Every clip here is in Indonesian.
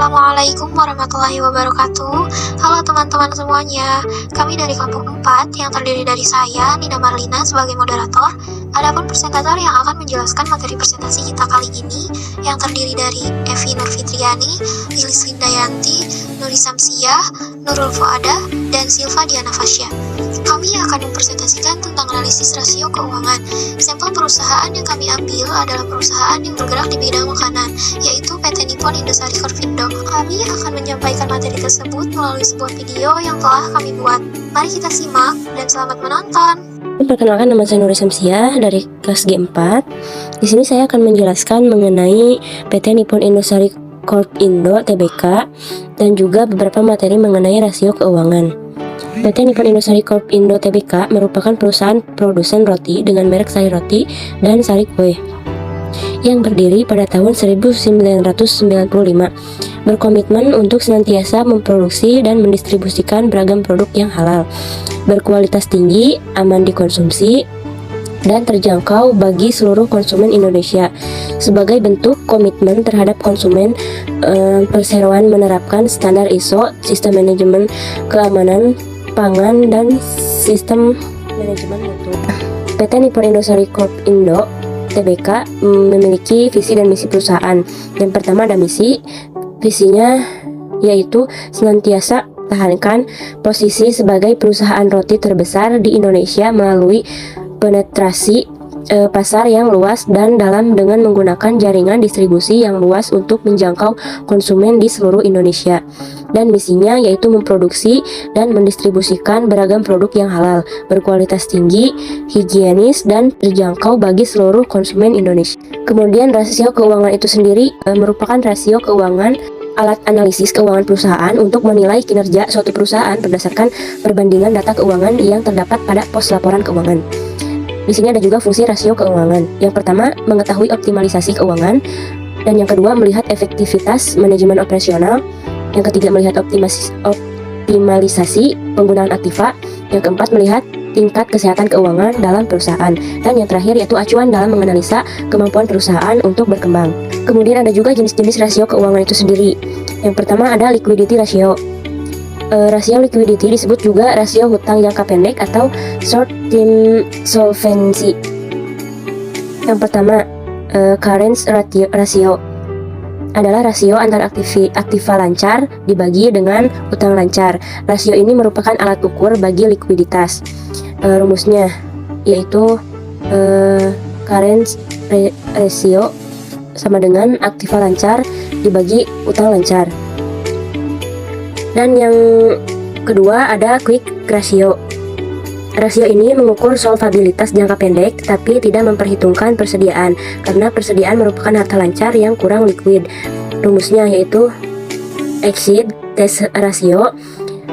Assalamualaikum warahmatullahi wabarakatuh. Halo teman-teman semuanya. Kami dari kelompok 4 yang terdiri dari saya, Nina Marlina sebagai moderator. Adapun presentator yang akan menjelaskan materi presentasi kita kali ini yang terdiri dari Evi Nurfitriani, Lilis Lindayanti, Nuri Samsiah, Nurul Fuada, dan Silva Diana Fasya. Kami akan mempresentasikan tentang analisis rasio keuangan. Sampel perusahaan yang kami ambil adalah perusahaan yang bergerak di bidang makanan, yaitu PT Nippon Indosari Korvindo. Kami akan menyampaikan materi tersebut melalui sebuah video yang telah kami buat. Mari kita simak dan selamat menonton. Perkenalkan, nama saya Nuri Samsiah dari kelas G4. Di sini saya akan menjelaskan mengenai PT Nippon Indosari Korvindo Tbk dan juga beberapa materi mengenai rasio keuangan. PT Nippon Indosari Korvindo Tbk merupakan perusahaan produsen roti dengan merek Sari Roti dan Sari Kue yang berdiri pada tahun 1995, berkomitmen untuk senantiasa memproduksi dan mendistribusikan beragam produk yang halal, berkualitas tinggi, aman dikonsumsi, dan terjangkau bagi seluruh konsumen Indonesia. Sebagai bentuk komitmen terhadap konsumen, perseroan menerapkan standar ISO, sistem manajemen keamanan pangan, dan sistem manajemen mutu. PT Nippon Indosari Korvindo Tbk memiliki visi dan misi perusahaan. Yang pertama ada visinya yaitu senantiasa pertahankan posisi sebagai perusahaan roti terbesar di Indonesia melalui penetrasi pasar yang luas dan dalam dengan menggunakan jaringan distribusi yang luas untuk menjangkau konsumen di seluruh Indonesia. Dan misinya yaitu memproduksi dan mendistribusikan beragam produk yang halal, berkualitas tinggi, higienis, dan terjangkau bagi seluruh konsumen Indonesia. Kemudian rasio keuangan itu sendiri merupakan rasio keuangan, alat analisis keuangan perusahaan untuk menilai kinerja suatu perusahaan berdasarkan perbandingan data keuangan yang terdapat pada pos laporan keuangan. Di sini ada juga fungsi rasio keuangan. Yang pertama, mengetahui optimalisasi keuangan, dan yang kedua, melihat efektivitas manajemen operasional. Yang ketiga, melihat optimalisasi penggunaan aktiva. Yang keempat, melihat tingkat kesehatan keuangan dalam perusahaan. Dan yang terakhir yaitu acuan dalam menganalisa kemampuan perusahaan untuk berkembang. Kemudian ada juga jenis-jenis rasio keuangan itu sendiri. Yang pertama ada liquidity ratio. Rasio liquidity disebut juga rasio hutang jangka pendek atau short term solvency. Yang pertama, current ratio adalah rasio antara aktiva lancar dibagi dengan utang lancar. Rasio ini merupakan alat ukur bagi likuiditas. Rumusnya yaitu current ratio sama dengan aktiva lancar dibagi utang lancar. Dan yang kedua ada quick ratio. Rasio ini mengukur solvabilitas jangka pendek tetapi tidak memperhitungkan persediaan, karena persediaan merupakan harta lancar yang kurang liquid. Rumusnya yaitu exit test ratio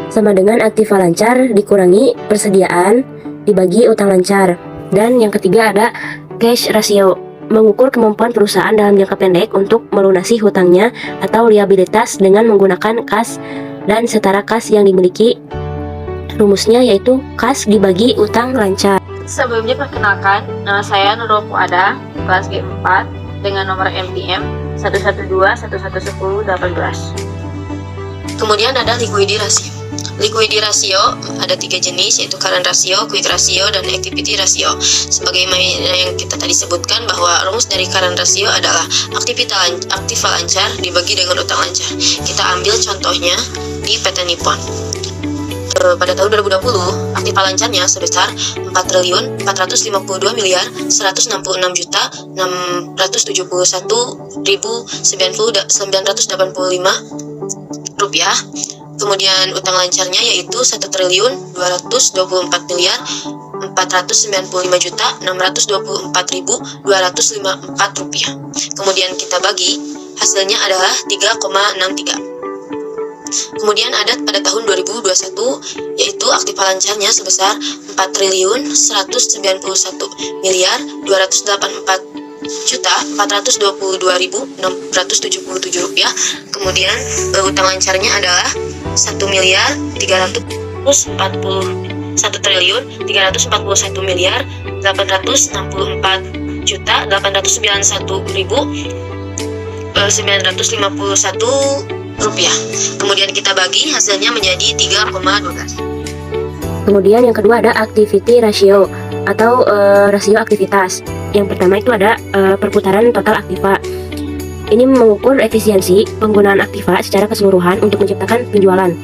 sama dengan aktiva lancar dikurangi persediaan dibagi utang lancar. Dan yang ketiga ada cash ratio, mengukur kemampuan perusahaan dalam jangka pendek untuk melunasi hutangnya atau liabilitas dengan menggunakan kas dan setara kas yang dimiliki. Rumusnya yaitu kas dibagi utang lancar. Sebelumnya perkenalkan, nama saya Nurul Fuada, kelas G4 dengan nomor MTM 112111018. Kemudian ada liquidity ratio. Liquidity ratio ada 3 jenis, yaitu current ratio, quick ratio, dan activity ratio. Sebagaimana yang kita tadi sebutkan bahwa rumus dari current ratio adalah aktiva lancar dibagi dengan utang lancar. Kita ambil contohnya di PT Nippon. Pada tahun 2020, aktiva lancarnya sebesar 4.456.671.985 rupiah. Kemudian utang lancarnya yaitu 1.495.624.254 rupiah. Kemudian kita bagi, hasilnya adalah 3,63. Kemudian ada pada tahun 2021 yaitu aktiva lancarnya sebesar 4.194.422.677 rupiah. Kemudian utang lancarnya adalah 1.341.861.891.951.951 rupiah. Kemudian kita bagi hasilnya menjadi 3,12. Kemudian yang kedua ada activity ratio atau rasio aktivitas. Yang pertama itu ada perputaran total aktiva. Ini mengukur efisiensi penggunaan aktiva secara keseluruhan untuk menciptakan penjualan.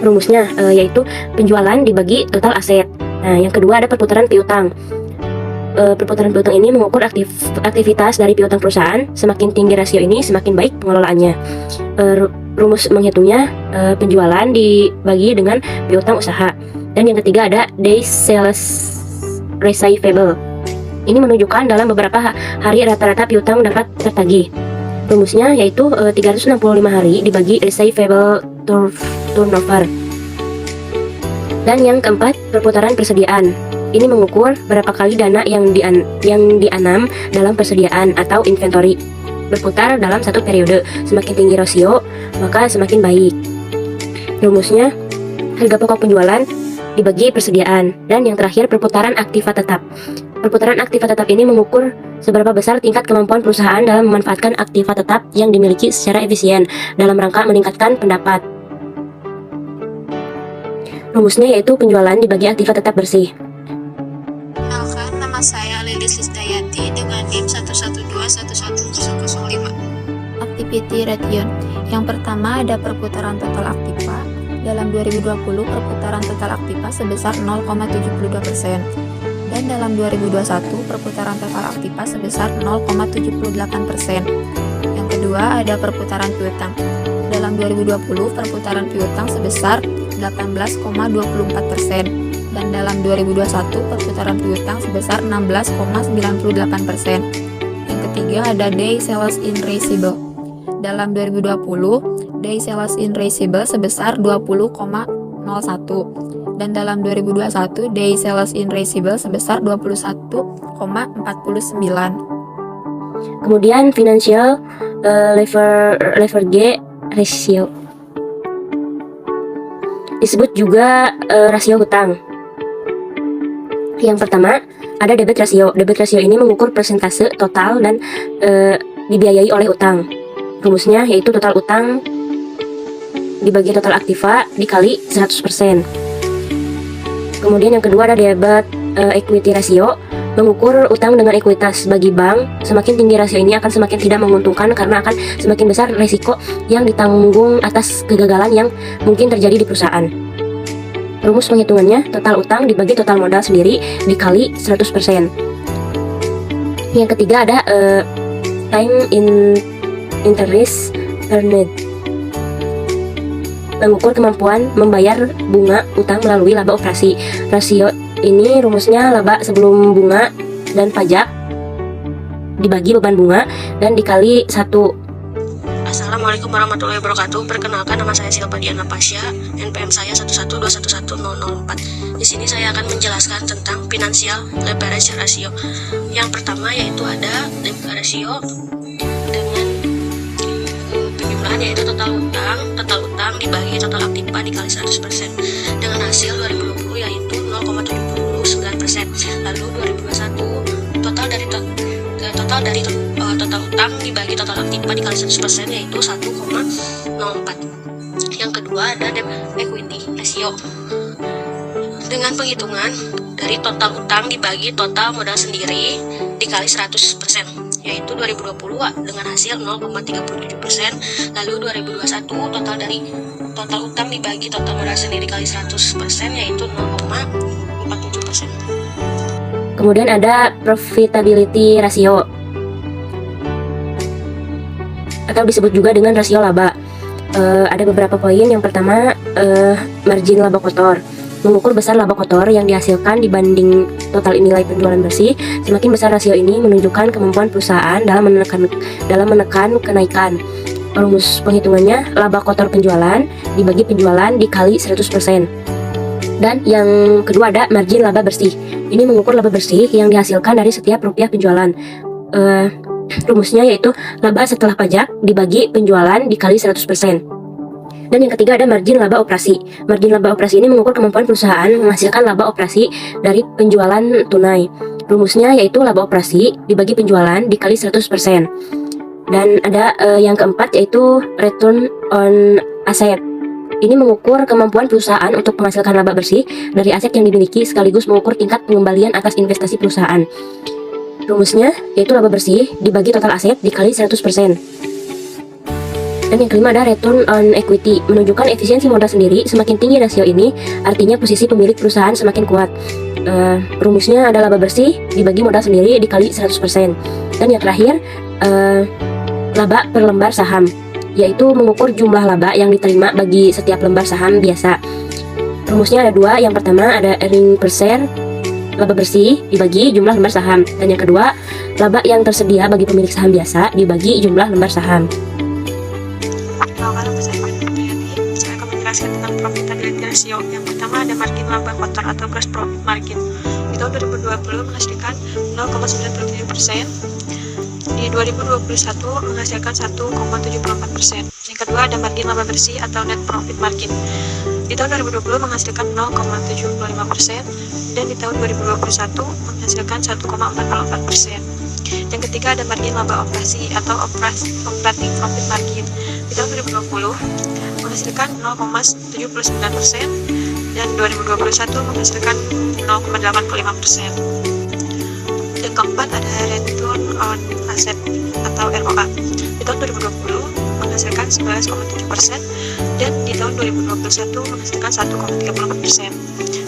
Rumusnya yaitu penjualan dibagi total aset. Nah, yang kedua ada perputaran piutang. Perputaran piutang ini mengukur aktivitas dari piutang perusahaan. Semakin tinggi rasio ini, semakin baik pengelolaannya. Rumus menghitungnya penjualan dibagi dengan piutang usaha. Dan yang ketiga ada days sales receivable. Ini menunjukkan dalam beberapa hari rata-rata piutang dapat tertagih. Rumusnya yaitu 365 hari dibagi receivable turnover. Dan yang keempat perputaran persediaan. Ini mengukur berapa kali dana yang dianam dalam persediaan atau inventory berputar dalam satu periode. Semakin tinggi rasio, maka semakin baik. Rumusnya harga pokok penjualan dibagi persediaan. Dan yang terakhir perputaran aktiva tetap. Perputaran aktiva tetap ini mengukur seberapa besar tingkat kemampuan perusahaan dalam memanfaatkan aktiva tetap yang dimiliki secara efisien dalam rangka meningkatkan pendapat. Rumusnya yaitu penjualan dibagi aktiva tetap bersih. Kenalkan, nama saya Lilis Lisdayanti dengan NIM 1121105. Activity ratio. Yang pertama ada perputaran total aktiva. Dalam 2020 perputaran total aktiva sebesar 0,72%. Dan dalam 2021 perputaran total aktiva sebesar 0,78%. Yang kedua ada perputaran piutang. Dalam 2020 perputaran piutang sebesar 18,24%. Dan dalam 2021 perputaran piutang sebesar 16,98%. Yang ketiga ada day sales in receivable. Dalam 2020 day sales in receivable sebesar 20,01 dan dalam 2021 day sales in receivable sebesar 21,49. Kemudian financial leverage ratio. Disebut juga rasio hutang. Yang pertama ada debit rasio. Debit rasio ini mengukur persentase total dan dibiayai oleh utang. Rumusnya yaitu total utang dibagi total aktiva dikali 100%. Kemudian yang kedua ada debit equity ratio, mengukur utang dengan ekuitas. Bagi bank, semakin tinggi rasio ini akan semakin tidak menguntungkan karena akan semakin besar risiko yang ditanggung atas kegagalan yang mungkin terjadi di perusahaan. Rumus penghitungannya total utang dibagi total modal sendiri dikali 100%. Yang ketiga ada time in interest earned, mengukur kemampuan membayar bunga utang melalui laba operasi. Rasio ini rumusnya laba sebelum bunga dan pajak dibagi beban bunga dan dikali 1. Assalamualaikum warahmatullahi wabarakatuh. Perkenalkan, nama saya Silva Diana Pasya, NPM saya 112111004. Di sini saya akan menjelaskan tentang financial leverage ratio. Yang pertama yaitu ada debt ratio dengan penjumlahan yaitu total utang dibagi total aktiva dikali 100% dengan hasil 2020 yaitu 0,79%. Lalu 2021 total dari total utang dibagi total aktiva dikali 100% yaitu 1,04. Yang kedua ada debt equity ratio dengan penghitungan dari total utang dibagi total modal sendiri dikali 100% yaitu 2020 dengan hasil 0,37%. Lalu 2021 total utang dibagi total modal sendiri dikali 100% yaitu 0,47%. Kemudian ada profitability ratio atau disebut juga dengan rasio laba. Ada beberapa poin. Yang pertama margin laba kotor, mengukur besar laba kotor yang dihasilkan dibanding total nilai penjualan bersih. Semakin besar rasio ini menunjukkan kemampuan perusahaan dalam menekan kenaikan. Rumus penghitungannya laba kotor penjualan dibagi penjualan dikali 100%. Dan yang kedua ada margin laba bersih. Ini mengukur laba bersih yang dihasilkan dari setiap rupiah penjualan. Rumusnya yaitu laba setelah pajak dibagi penjualan dikali 100%. Dan yang ketiga ada margin laba operasi. Margin laba operasi ini mengukur kemampuan perusahaan menghasilkan laba operasi dari penjualan tunai. Rumusnya yaitu laba operasi dibagi penjualan dikali 100%. Dan ada yang keempat yaitu return on asset. Ini mengukur kemampuan perusahaan untuk menghasilkan laba bersih dari aset yang dimiliki sekaligus mengukur tingkat pengembalian atas investasi perusahaan. Rumusnya yaitu laba bersih dibagi total aset dikali 100%. Dan yang kelima ada return on equity, menunjukkan efisiensi modal sendiri. Semakin tinggi rasio ini, artinya posisi pemilik perusahaan semakin kuat. Rumusnya ada laba bersih dibagi modal sendiri dikali 100%. Dan yang terakhir, laba per lembar saham, yaitu mengukur jumlah laba yang diterima bagi setiap lembar saham biasa. Rumusnya ada dua. Yang pertama ada earning per share, laba bersih dibagi jumlah lembar saham. Dan yang kedua, laba yang tersedia bagi pemilik saham biasa dibagi jumlah lembar saham. Perkenalkan, nama saya Fitriani. Saya akan menjelaskan tentang profitability ratio. Yang pertama ada margin laba kotor atau gross profit margin. Di tahun 2020 menghasilkan 0,97%. Di 2021 menghasilkan 1,74%. Yang kedua ada margin laba bersih atau net profit margin. Di tahun 2020 menghasilkan 0,75% dan di tahun 2021 menghasilkan 1,44%. Yang ketiga ada margin laba operasi atau operating profit margin. Di tahun 2020 menghasilkan 0,79% dan 2021 menghasilkan 0,85%. Yang keempat ada return on asset atau ROA. Di tahun 2020 menghasilkan 11,7% dan di tahun 2021 menghasilkan 1,34%.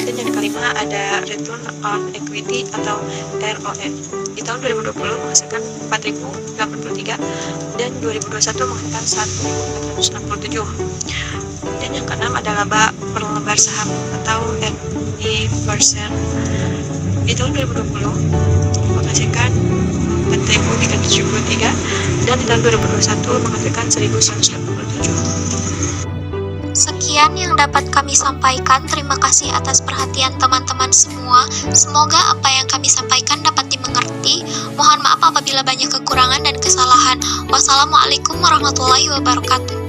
Dan yang kelima ada return on equity atau ROE. Di tahun 2020 menghasilkan 4.083 dan 2021 menghasilkan 1.467. Dan yang keenam ada laba per lembar saham atau NI per share. Di tahun 2020 menghasilkan 4.373 dan di tahun 2021 menghasilkan 1.187. Sekian yang dapat kami sampaikan. Terima kasih atas perhatian teman-teman semua. Semoga apa yang kami sampaikan dapat dimengerti. Mohon maaf apabila banyak kekurangan dan kesalahan. Wassalamualaikum warahmatullahi wabarakatuh.